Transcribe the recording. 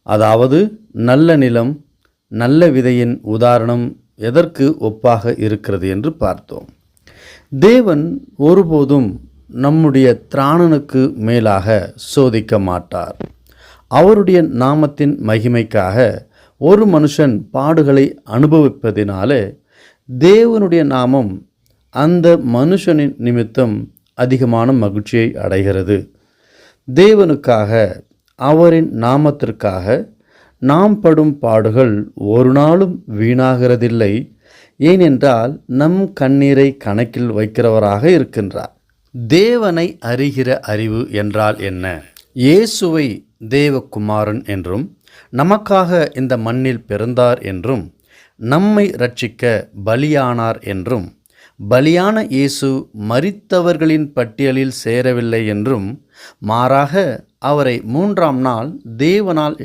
அதாவது நல்ல நிலம், நல்ல விதையின் உதாரணம் எதற்கு ஒப்பாக இருக்கிறது என்று பார்த்தோம். தேவன் ஒருபோதும் நம்முடைய திராணனுக்கு மேலாக சோதிக்க மாட்டார். அவருடைய நாமத்தின் மகிமைக்காக ஒரு மனுஷன் பாடுகளை அனுபவிப்பதினாலே தேவனுடைய நாமம் அந்த மனுஷனின் நிமித்தம் அதிகமான மகிழ்ச்சியை அடைகிறது. தேவனுக்காக, அவரின் நாமத்திற்காக நாம் படும் பாடுகள் ஒரு நாளும் வீணாகிறதில்லை. ஏனென்றால் நம் கண்ணீரை கணக்கில் வைக்கிறவராக இருக்கின்றார். தேவனை அறிகிற அறிவு என்றால் என்ன? இயேசுவை தேவகுமாரன் என்றும், நமக்காக இந்த மண்ணில் பிறந்தார் என்றும், நம்மை இரட்சிக்க பலியானார் என்றும், பலியான இயேசு மரித்தவர்களின் பட்டியலில் சேரவில்லை என்றும், மாறாக அவரை 3ஆம் நாள் தேவனால்